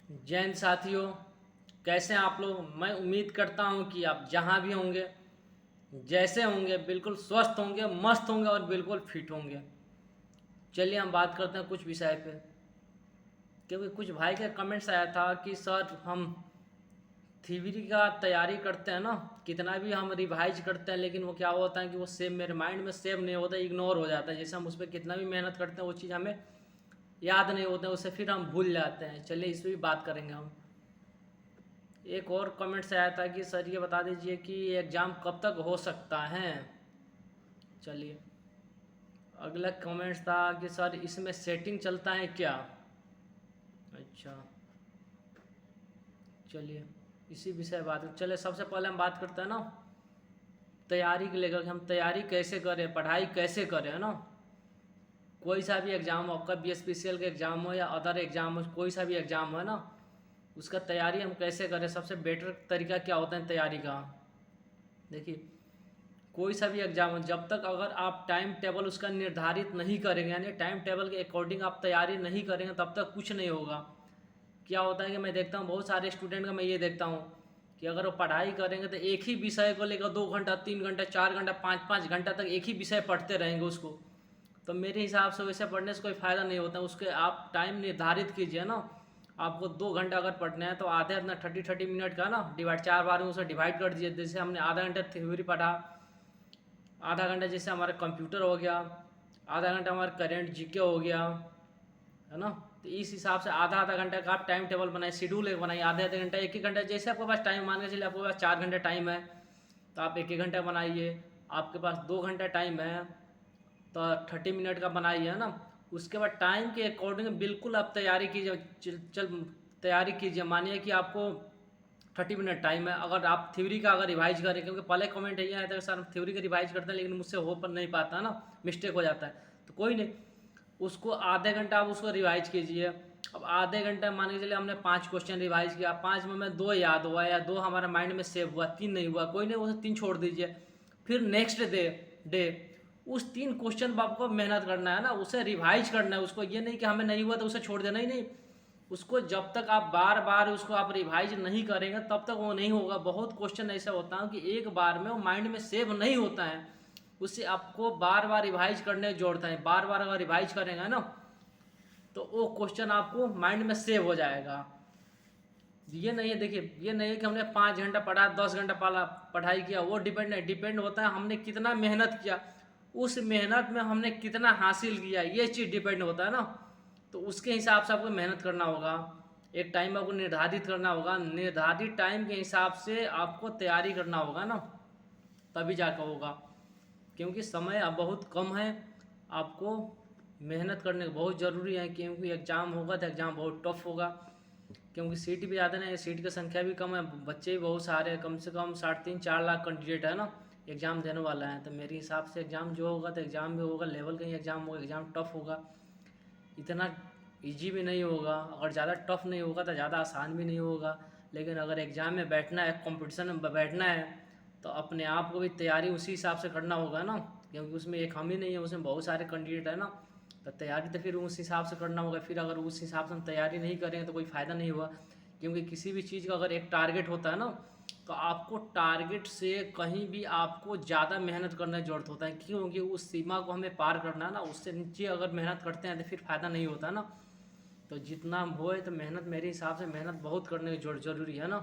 जय हिंद साथियों, कैसे हैं आप लोग। मैं उम्मीद करता हूं कि आप जहां भी होंगे, जैसे होंगे, बिल्कुल स्वस्थ होंगे, मस्त होंगे और बिल्कुल फिट होंगे। चलिए हम बात करते हैं कुछ विषय पे। क्योंकि कुछ भाई का कमेंट्स आया था कि सर हम थ्योरी का तैयारी करते हैं ना, कितना भी हम रिवाइज करते हैं, लेकिन वो क्या होता है कि वो सेव मेरे माइंड में सेव नहीं होता, इग्नोर हो जाता है। जैसे हम उस पर कितना भी मेहनत करते हैं वो चीज़ हमें याद नहीं होता है, उससे फिर हम भूल जाते हैं। चलिए इस पर भी बात करेंगे हम। एक और कमेंट से आया था कि सर ये बता दीजिए कि एग्ज़ाम कब तक हो सकता है। चलिए, अगला कमेंट था कि सर इसमें सेटिंग चलता है क्या। अच्छा, चलिए इसी विषय बात। चलिए सबसे पहले हम बात करते हैं ना तैयारी के लेकर कि हम तैयारी कैसे करें, पढ़ाई कैसे करें, है ना। कोई सा भी एग्ज़ाम हो, आपका BSPCL का एग्ज़ाम हो या अदर एग्ज़ाम हो, कोई सा भी एग्ज़ाम हो ना, उसका तैयारी हम कैसे करें, सबसे बेटर तरीका क्या होता है तैयारी का। देखिए, कोई सा भी एग्जाम हो, जब तक अगर आप टाइम टेबल उसका निर्धारित नहीं करेंगे, यानी टाइम टेबल के अकॉर्डिंग आप तैयारी नहीं करेंगे, तब तक कुछ नहीं होगा। क्या होता है कि मैं देखता हूँ बहुत सारे स्टूडेंट का, मैं ये देखता हूँ कि अगर वो पढ़ाई करेंगे तो एक ही विषय को लेकर 2 घंटा 3 घंटा 4 घंटा 5 5 घंटा तक एक ही विषय पढ़ते रहेंगे उसको। तो मेरे हिसाब से वैसे पढ़ने से कोई फ़ायदा नहीं होता। उसके आप टाइम निर्धारित कीजिए ना। आपको 2 घंटा अगर पढ़ना है तो आधे अपना 30 30 मिनट का ना डिवाइड 4 बार में उसे डिवाइड कर दीजिए। जैसे हमने आधा घंटा थ्योरी पढ़ा, आधा घंटा जैसे हमारा कंप्यूटर हो गया, आधा घंटा हमारा करेंट जीके हो गया, है ना। तो इस हिसाब से आधा आधा घंटा का आप टाइम टेबल बनाए, शेड्यूल एक बनाइए। आधे आधे घंटा एक एक घंटा, जैसे आपके पास टाइम, मान के चलिए आपके पास 4 घंटे टाइम है तो आप एक एक घंटा बनाइए। आपके पास 2 घंटा टाइम है तो 30 मिनट का बनाइए, है ना। उसके बाद टाइम के अकॉर्डिंग बिल्कुल आप तैयारी कीजिए। चल तैयारी कीजिए। मानिए कि आपको 30 मिनट टाइम है, अगर आप थ्योरी का अगर रिवाइज करें, क्योंकि पहले कमेंट यही आया था कि सर हम थ्योरी का रिवाइज करते हैं लेकिन मुझसे हो पर नहीं पाता ना, मिस्टेक हो जाता है। तो कोई नहीं, उसको आधे घंटा आप उसको रिवाइज कीजिए। अब आधे घंटे मान के चलिए हमने 5 क्वेश्चन रिवाइज किया, 5 में हमें 2 याद हुआ या 2 हमारे माइंड में सेव हुआ, 3 नहीं हुआ, कोई नहीं, वो 3 छोड़ दीजिए। फिर नेक्स्ट डे उस 3 क्वेश्चन पर आपको मेहनत करना है ना, उसे रिवाइज करना है। उसको ये नहीं कि हमें नहीं हुआ तो उसे छोड़ देना, ही नहीं। उसको जब तक आप बार बार उसको आप रिवाइज नहीं करेंगे तब तक वो नहीं होगा। बहुत क्वेश्चन ऐसा होता है कि एक बार में वो माइंड में सेव नहीं होता है, उससे आपको बार बार रिवाइज करने की जरूरत है। बार बार अगर रिवाइज करेंगे ना तो वो क्वेश्चन आपको माइंड में सेव हो जाएगा। ये नहीं है, देखिए ये नहीं है कि हमने 5 घंटा पढ़ा, 10 घंटा पढ़ा, पढ़ाई किया, वो डिपेंड नहीं। डिपेंड होता है हमने कितना मेहनत किया, उस मेहनत में हमने कितना हासिल किया, ये चीज़ डिपेंड होता है ना। तो उसके हिसाब से आपको मेहनत करना होगा। एक टाइम आपको निर्धारित करना होगा, निर्धारित टाइम के हिसाब से आपको तैयारी करना होगा ना, तभी जाकर होगा। क्योंकि समय अब बहुत कम है, आपको मेहनत करने बहुत ज़रूरी है। क्योंकि एग्ज़ाम होगा तो एग्ज़ाम बहुत टफ होगा। क्योंकि सीट भी ज़्यादा नहीं है, सीट की संख्या भी कम है, बच्चे भी बहुत सारे हैं, कम से कम 3.5 4 लाख कैंडिडेट है ना एग्ज़ाम देने वाला है। तो मेरे हिसाब से एग्ज़ाम जो होगा तो एग्ज़ाम भी होगा, लेवल का ही एग्ज़ाम होगा, एग्ज़ाम टफ होगा, इतना इजी भी नहीं होगा। अगर ज़्यादा टफ नहीं होगा तो ज़्यादा आसान भी नहीं होगा। लेकिन अगर एग्ज़ाम में बैठना है, कंपटीशन में बैठना है, तो अपने आप को भी तैयारी उसी हिसाब से करना होगा ना। क्योंकि उसमें एक हम ही नहीं है, उसमें बहुत सारे कैंडिडेट है ना। तो तैयारी तो फिर उस हिसाब से करना होगा। फिर अगर उस हिसाब से हम तैयारी नहीं करेंगे तो कोई फ़ायदा नहीं हुआ। क्योंकि किसी भी चीज़ का अगर एक टारगेट होता है ना, तो आपको टारगेट से कहीं भी आपको ज़्यादा मेहनत करने की ज़रूरत होता है। क्योंकि उस सीमा को हमें पार करना है ना, उससे नीचे अगर मेहनत करते हैं तो फिर फ़ायदा नहीं होता ना। तो जितना होए तो मेहनत, मेरे हिसाब से मेहनत बहुत करने की ज़रूरी है ना।